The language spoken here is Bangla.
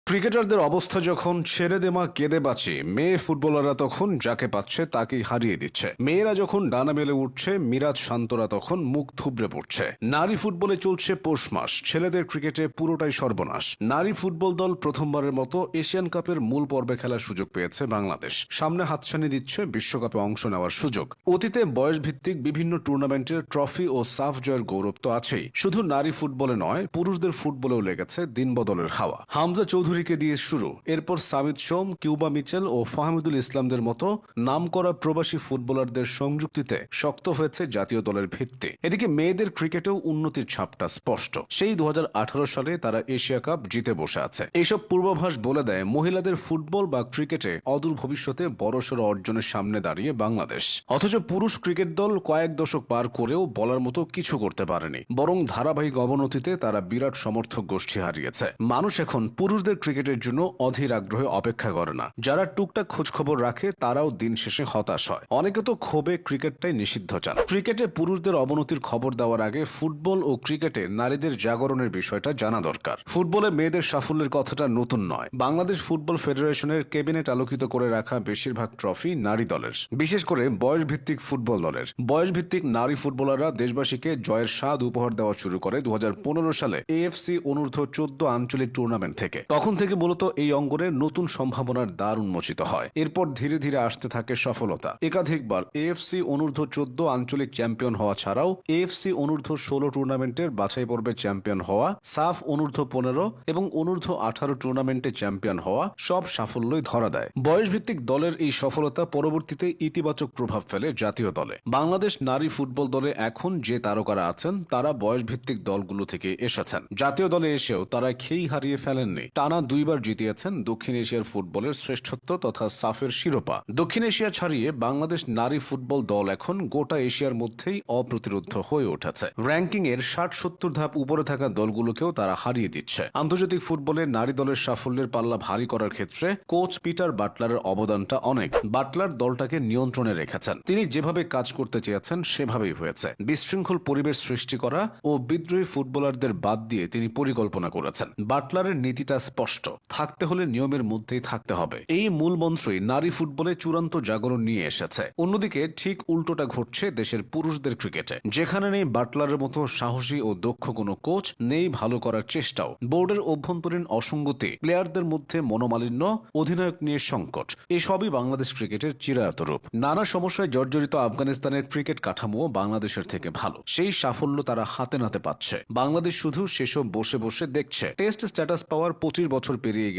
ক্রিকেটারদের অবস্থা যখন ছেড়ে দেমা কেঁদে বাঁচি, মেয়ে ফুটবলাররা তখন যাকে পাচ্ছে তাকেই হারিয়ে দিচ্ছে। মেয়েরা যখন ডানা মেলে উঠছে, মিরাজ শান্তরা তখন মুখ থুবড়ে পড়ছে। নারী ফুটবলে চলছে পৌষ মাস, ছেলেদের ক্রিকেটে পুরোটাই সর্বনাশ। নারী ফুটবল দল প্রথমবারের মতো এশিয়ান কাপের মূল পর্বে খেলার সুযোগ পেয়েছে বাংলাদেশ। সামনে হাতছানি দিচ্ছে বিশ্বকাপে অংশ নেওয়ার সুযোগ। অতীতে বয়সভিত্তিক বিভিন্ন টুর্নামেন্টের ট্রফি ও সাফ জয়ের গৌরব তো আছেই, শুধু নারী ফুটবলে নয়, পুরুষদের ফুটবলেও লেগেছে দিনবদলের হাওয়া। হামজা চৌধুরীকে দিয়ে শুরু, এরপর সামিদ সোম, কিউবা মিচেল ও ফাহমিদুল ইসলামদের মতো নামকরা প্রবাসী ফুটবলারদের সংযুক্তিতে শক্ত হয়েছে জাতীয় দলের ভিত্তি। এদিকে মেয়েদের ক্রিকেটেও উন্নতির ছাপটা স্পষ্ট। সেই 2018 সালে তারা এশিয়া কাপ জিতে বসে আছে। এইসব পূর্বাভাস বলে দেয় মহিলাদের ফুটবল বা ক্রিকেটে অদূর ভবিষ্যতে বড়সড় অর্জনের সামনে দাঁড়িয়ে বাংলাদেশ। অথচ পুরুষ ক্রিকেট দল কয়েক দশক পার করেও বলার মতো কিছু করতে পারেনি, বরং ধারাবাহিক অবনতিতে তারা বিরাট সমর্থক গোষ্ঠী হারিয়েছে। মানুষ এখন পুরুষদের ক্রিকেটের জন্য অধীর আগ্রহে অপেক্ষা করে না। যারা টুকটাক খোঁজখবর রাখে তারাও দিন শেষে হতাশ হয়। অনেকে তো ক্ষোভে ক্রিকেটটাই নিষিদ্ধ চান। ক্রিকেটে পুরুষদের অবনতির খবর দেওয়ার আগে ফুটবল ও ক্রিকেটে নারীদের জাগরণের বিষয়টা জানা দরকার। ফুটবলে মেয়েদের সাফল্যের কথাটা নতুন নয়। বাংলাদেশ ফুটবল ফেডারেশনের ক্যাবিনেট আলোকিত করে রাখা বেশিরভাগ ট্রফি নারী দলের, বিশেষ করে বয়সভিত্তিক ফুটবল দলের। বয়সভিত্তিক নারী ফুটবলাররা দেশবাসীকে জয়ের স্বাদ উপহার দেওয়া শুরু করে 2015 সালে এএফসি অনূর্ধ্ব 14 আঞ্চলিক টুর্নামেন্ট থেকে। তখন থেকে মূলত এই অঙ্গনে নতুন সম্ভাবনার দ্বার উন্মোচিত হয়। এরপর ধীরে ধীরে আসতে থাকে সফলতা। একাধিকবার এএফসি অনূর্ধ্ব 14 আঞ্চলিক চ্যাম্পিয়ন হওয়া ছাড়াও এএফসি অনূর্ধ্ব 16 টুর্নামেন্টের বাছাই পর্বে চ্যাম্পিয়ন হওয়া, সাফ অনূর্ধ্ব 15 এবং অনূর্ধ্ব 18 টুর্নামেন্টে চ্যাম্পিয়ন হওয়া, সব সাফল্যই ধরা দেয়। বয়সভিত্তিক দলের এই সফলতা পরবর্তীতে ইতিবাচক প্রভাব ফেলে জাতীয় দলে। বাংলাদেশ নারী ফুটবল দলে এখন যে তারকারা আছেন তারা বয়সভিত্তিক দলগুলো থেকে এসেছেন। জাতীয় দলে এসেও তারা খেই হারিয়ে ফেলেননি। টানা দুইবার জিতিয়েছেন দক্ষিণ এশিয়ার ফুটবলের শ্রেষ্ঠত্ব তথা সাফের শিরোপা। দক্ষিণ এশিয়া ছাড়িয়ে বাংলাদেশ নারী ফুটবল দল এখন গোটা এশিয়ার মধ্যেই অপ্রতিরোধ্য হয়ে উঠেছে। র্যাঙ্কিং এর 60-70 ধাপ উপরে থাকা দলগুলোকেও তারা হারিয়ে দিচ্ছে। আন্তর্জাতিক ফুটবলে নারী দলের সাফল্যের পাল্লা ভারী করার ক্ষেত্রে কোচ পিটার বাটলারের অবদানটা অনেক। বাটলার দলটাকে নিয়ন্ত্রণে রেখেছেন। তিনি যেভাবে কাজ করতে চেয়েছেন সেভাবেই হয়েছে। বিশৃঙ্খল পরিবেশ সৃষ্টি করা ও বিদ্রোহী ফুটবলারদের বাদ দিয়ে তিনি পরিকল্পনা করেছেন। বাটলারের নীতিটা স্পষ্ট, থাকতে হলে নিয়মের মধ্যেই থাকতে হবে। এই মূল মন্ত্রই নারী ফুটবলে চূড়ান্ত জাগরণ নিয়ে এসেছে। অন্যদিকে ঠিক উল্টোটা ঘটছে দেশের পুরুষদের ক্রিকেটে। যেখানে নেই বাটলারের মতো সাহসী ও দক্ষ কোনো কোচ, নেই ভালো করার চেষ্টাও। বোর্ডের অভ্যন্তরীণ অসঙ্গতি, প্লেয়ারদের মধ্যে মনোমালিন্য, অধিনায়ক নিয়ে সংকট, এসবই বাংলাদেশ ক্রিকেটের চিরায়ত রূপ। নানা সমস্যায় জর্জরিত আফগানিস্তানের ক্রিকেট কাঠামো বাংলাদেশের থেকে ভালো। সেই সাফল্য তারা হাতে নাতে পাচ্ছে। বাংলাদেশ শুধু সেসব বসে বসে দেখছে। টেস্ট স্ট্যাটাস পাওয়ার 25 বছর পেরিয়ে